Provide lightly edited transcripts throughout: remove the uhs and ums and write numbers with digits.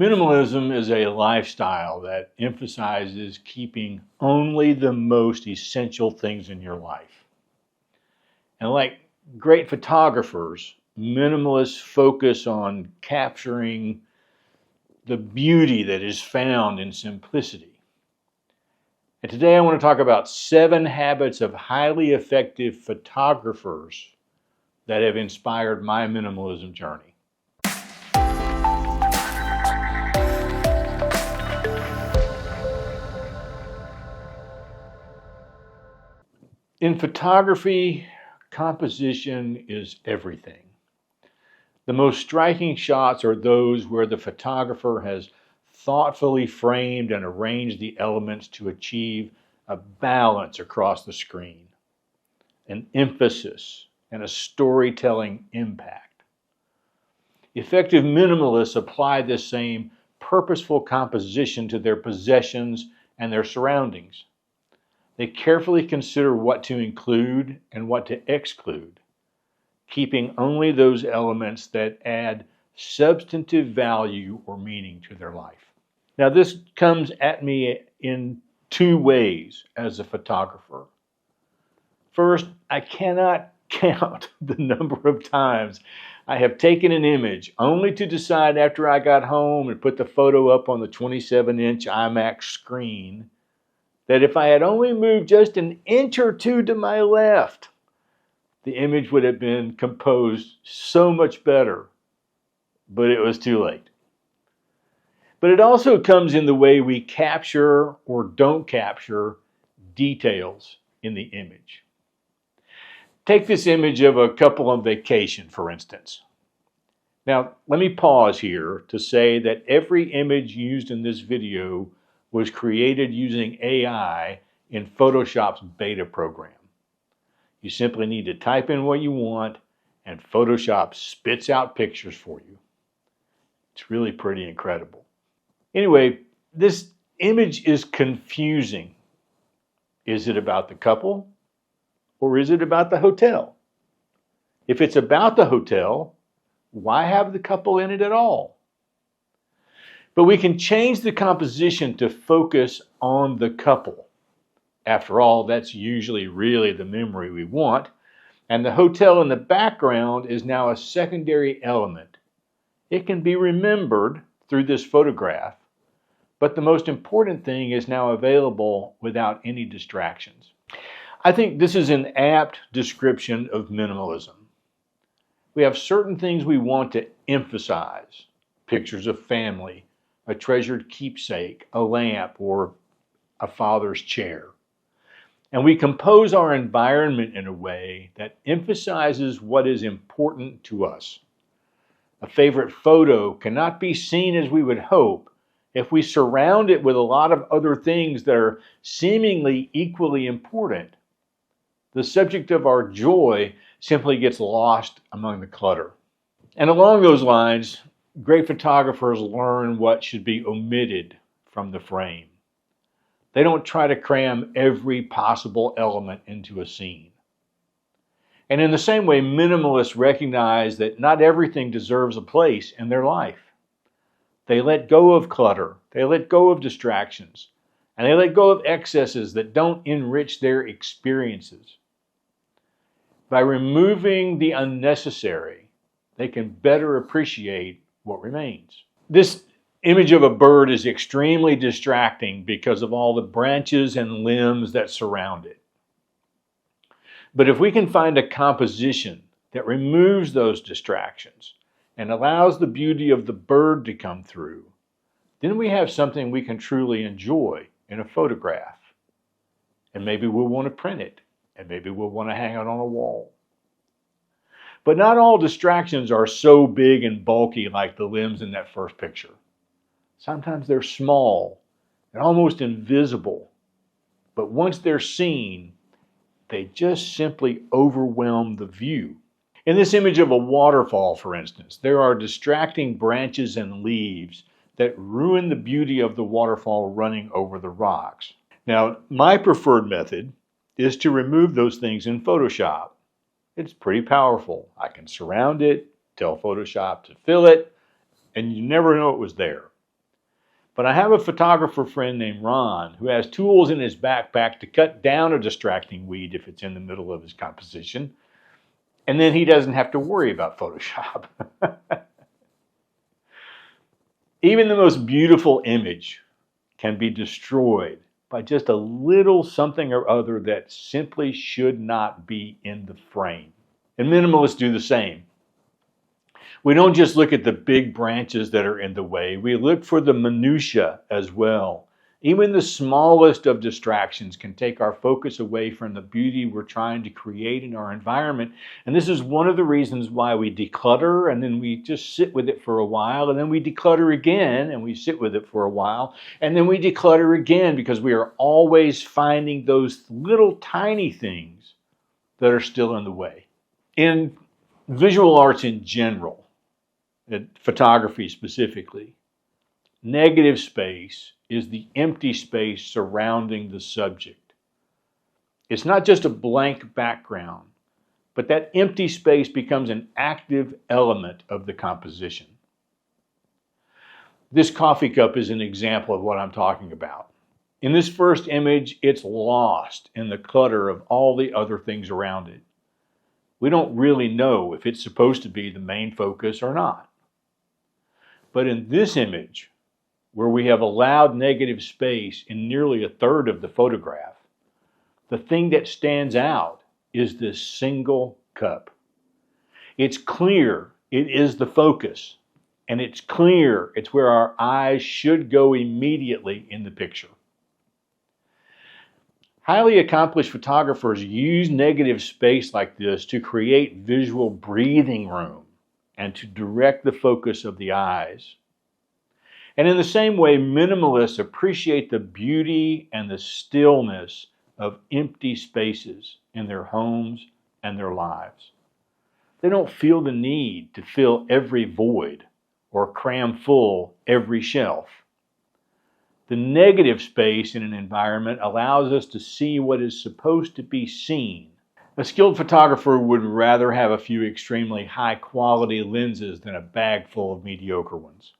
Minimalism is a lifestyle that emphasizes keeping only the most essential things in your life. And like great photographers, minimalists focus on capturing the beauty that is found in simplicity. And today I want to talk about 7 habits of highly effective photographers that have inspired my minimalism journey. In photography, composition is everything. The most striking shots are those where the photographer has thoughtfully framed and arranged the elements to achieve a balance across the screen, an emphasis, and a storytelling impact. Effective minimalists apply this same purposeful composition to their possessions and their surroundings. They carefully consider what to include and what to exclude, keeping only those elements that add substantive value or meaning to their life. Now, this comes at me in 2 ways as a photographer. First, I cannot count the number of times I have taken an image only to decide after I got home and put the photo up on the 27-inch IMAX screen that if I had only moved just an inch or 2 to my left, the image would have been composed so much better, but it was too late. But it also comes in the way we capture or don't capture details in the image. Take this image of a couple on vacation, for instance. Now, let me pause here to say that every image used in this video was created using AI in Photoshop's beta program. You simply need to type in what you want and Photoshop spits out pictures for you. It's really pretty incredible. Anyway, this image is confusing. Is it about the couple or is it about the hotel? If it's about the hotel, why have the couple in it at all? But we can change the composition to focus on the couple. After all, that's usually really the memory we want, and the hotel in the background is now a secondary element. It can be remembered through this photograph, but the most important thing is now available without any distractions. I think this is an apt description of minimalism. We have certain things we want to emphasize: pictures of family, a treasured keepsake, a lamp, or a father's chair. And we compose our environment in a way that emphasizes what is important to us. A favorite photo cannot be seen as we would hope if we surround it with a lot of other things that are seemingly equally important. The subject of our joy simply gets lost among the clutter. And along those lines, great photographers learn what should be omitted from the frame. They don't try to cram every possible element into a scene. And in the same way, minimalists recognize that not everything deserves a place in their life. They let go of clutter, they let go of distractions, and they let go of excesses that don't enrich their experiences. By removing the unnecessary, they can better appreciate what remains. This image of a bird is extremely distracting because of all the branches and limbs that surround it. But if we can find a composition that removes those distractions and allows the beauty of the bird to come through, then we have something we can truly enjoy in a photograph. And maybe we'll want to print it, and maybe we'll want to hang it on a wall. But not all distractions are so big and bulky like the limbs in that first picture. Sometimes they're small and almost invisible, but once they're seen, they just simply overwhelm the view. In this image of a waterfall, for instance, there are distracting branches and leaves that ruin the beauty of the waterfall running over the rocks. Now, my preferred method is to remove those things in Photoshop. It's pretty powerful. I can surround it, tell Photoshop to fill it, and you never know it was there. But I have a photographer friend named Ron who has tools in his backpack to cut down a distracting weed if it's in the middle of his composition. And then he doesn't have to worry about Photoshop. Even the most beautiful image can be destroyed by just a little something or other that simply should not be in the frame. And minimalists do the same. We don't just look at the big branches that are in the way, we look for the minutiae as well. Even the smallest of distractions can take our focus away from the beauty we're trying to create in our environment. And this is one of the reasons why we declutter, and then we just sit with it for a while, and then we declutter again, and we sit with it for a while, and then we declutter again, because we are always finding those little tiny things that are still in the way. In visual arts in general, photography specifically, negative space is the empty space surrounding the subject. It's not just a blank background, but that empty space becomes an active element of the composition. This coffee cup is an example of what I'm talking about. In this first image, it's lost in the clutter of all the other things around it. We don't really know if it's supposed to be the main focus or not. But in this image, where we have allowed negative space in nearly a third of the photograph, the thing that stands out is this single cup. It's clear it is the focus, and it's clear it's where our eyes should go immediately in the picture. Highly accomplished photographers use negative space like this to create visual breathing room and to direct the focus of the eyes. And in the same way, minimalists appreciate the beauty and the stillness of empty spaces in their homes and their lives. They don't feel the need to fill every void or cram full every shelf. The negative space in an environment allows us to see what is supposed to be seen. A skilled photographer would rather have a few extremely high-quality lenses than a bag full of mediocre ones.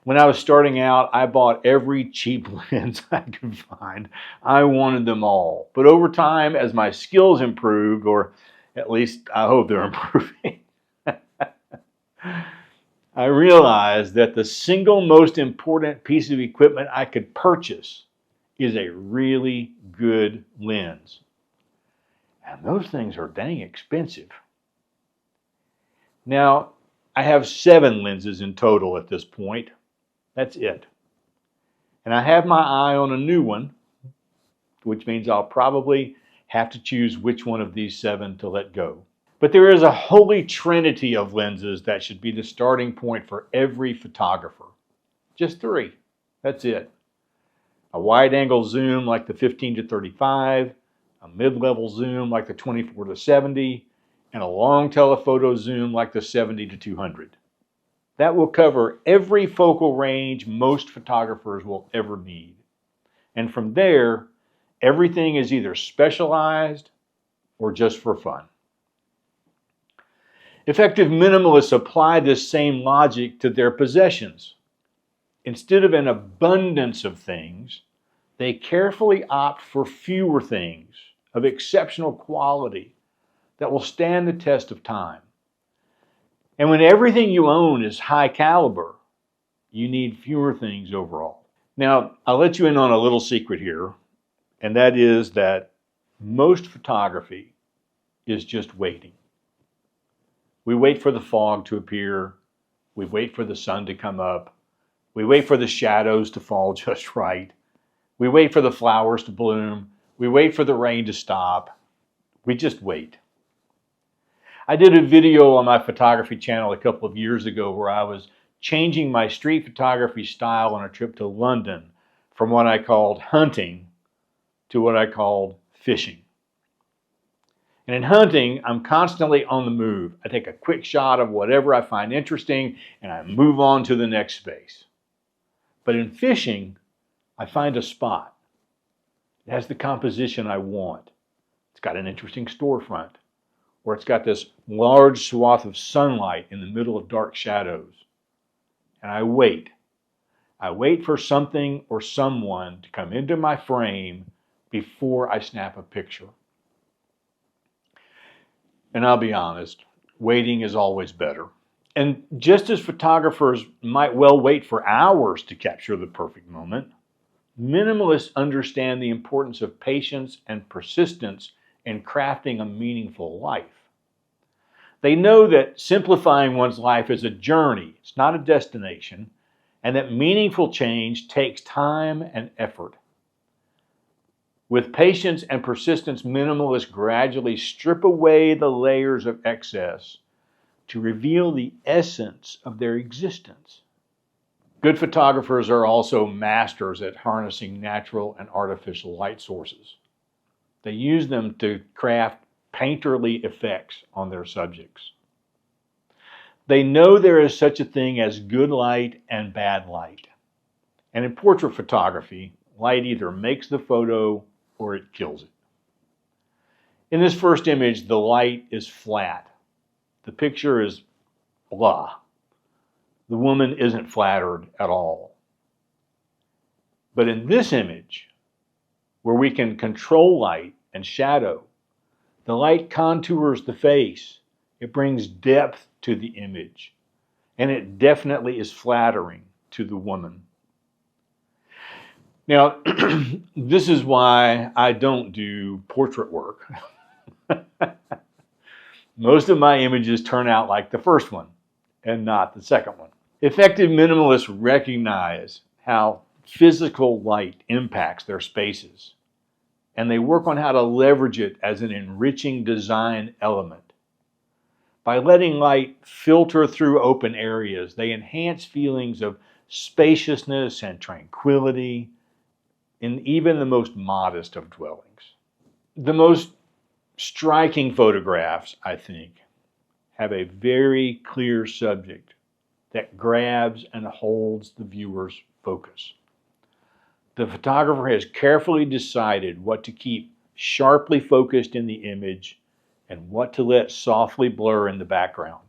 When I was starting out, I bought every cheap lens I could find. I wanted them all. But over time, as my skills improved, or at least I hope they're improving, I realized that the single most important piece of equipment I could purchase is a really good lens. And those things are dang expensive. Now, I have 7 lenses in total at this point. That's it. And I have my eye on a new one, which means I'll probably have to choose which one of these 7 to let go. But there is a holy trinity of lenses that should be the starting point for every photographer. Just 3. That's it. A wide-angle zoom like the 15-35, a mid-level zoom like the 24-70, and a long telephoto zoom like the 70-200. That will cover every focal range most photographers will ever need. And from there, everything is either specialized or just for fun. Effective minimalists apply this same logic to their possessions. Instead of an abundance of things, they carefully opt for fewer things of exceptional quality that will stand the test of time. And when everything you own is high caliber, you need fewer things overall. Now, I'll let you in on a little secret here, and that is that most photography is just waiting. We wait for the fog to appear. We wait for the sun to come up. We wait for the shadows to fall just right. We wait for the flowers to bloom. We wait for the rain to stop. We just wait. I did a video on my photography channel a couple of years ago where I was changing my street photography style on a trip to London from what I called hunting to what I called fishing. And in hunting, I'm constantly on the move. I take a quick shot of whatever I find interesting and I move on to the next space. But in fishing, I find a spot. It has the composition I want. It's got an interesting storefront, or it's got this large swath of sunlight in the middle of dark shadows. And I wait. I wait for something or someone to come into my frame before I snap a picture. And I'll be honest, waiting is always better. And just as photographers might well wait for hours to capture the perfect moment, minimalists understand the importance of patience and persistence in crafting a meaningful life. They know that simplifying one's life is a journey, it's not a destination, and that meaningful change takes time and effort. With patience and persistence, minimalists gradually strip away the layers of excess to reveal the essence of their existence. Good photographers are also masters at harnessing natural and artificial light sources. They use them to craft painterly effects on their subjects. They know there is such a thing as good light and bad light. And in portrait photography, light either makes the photo or it kills it. In this first image, the light is flat. The picture is blah. The woman isn't flattered at all. But in this image, where we can control light and shadow, the light contours the face. It brings depth to the image. And it definitely is flattering to the woman. Now, this is why I don't do portrait work. Most of my images turn out like the first one and not the second one. Effective minimalists recognize how physical light impacts their spaces, and they work on how to leverage it as an enriching design element. By letting light filter through open areas, they enhance feelings of spaciousness and tranquility in even the most modest of dwellings. The most striking photographs, I think, have a very clear subject that grabs and holds the viewer's focus. The photographer has carefully decided what to keep sharply focused in the image and what to let softly blur in the background.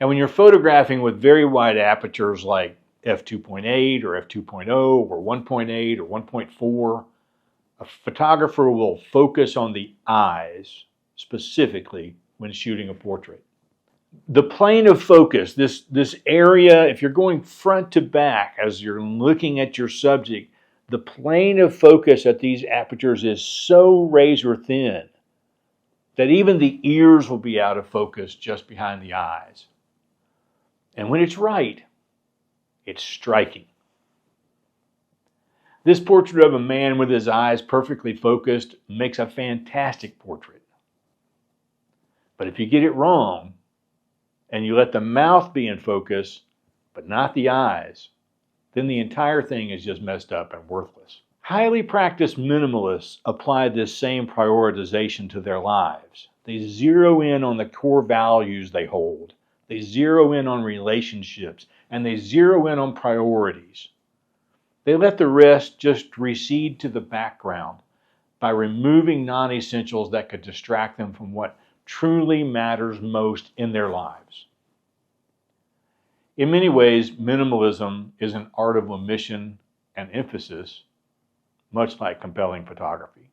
And when you're photographing with very wide apertures like f2.8 or f2.0 or 1.8 or 1.4, a photographer will focus on the eyes specifically when shooting a portrait. The plane of focus, this area, if you're going front to back as you're looking at your subject, the plane of focus at these apertures is so razor thin that even the ears will be out of focus just behind the eyes. And when it's right, it's striking. This portrait of a man with his eyes perfectly focused makes a fantastic portrait. But if you get it wrong, and you let the mouth be in focus, but not the eyes, then the entire thing is just messed up and worthless. Highly practiced minimalists apply this same prioritization to their lives. They zero in on the core values they hold. They zero in on relationships, and they zero in on priorities. They let the rest just recede to the background by removing non-essentials that could distract them from what truly matters most in their lives. In many ways, minimalism is an art of omission and emphasis, much like compelling photography.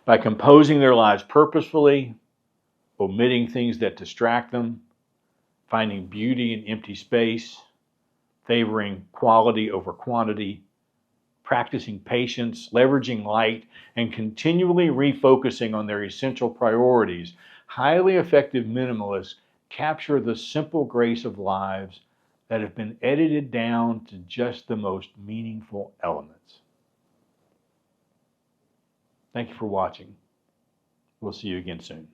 By composing their lives purposefully, omitting things that distract them, finding beauty in empty space, favoring quality over quantity, practicing patience, leveraging light, and continually refocusing on their essential priorities, highly effective minimalists capture the simple grace of lives that have been edited down to just the most meaningful elements. Thank you for watching. We'll see you again soon.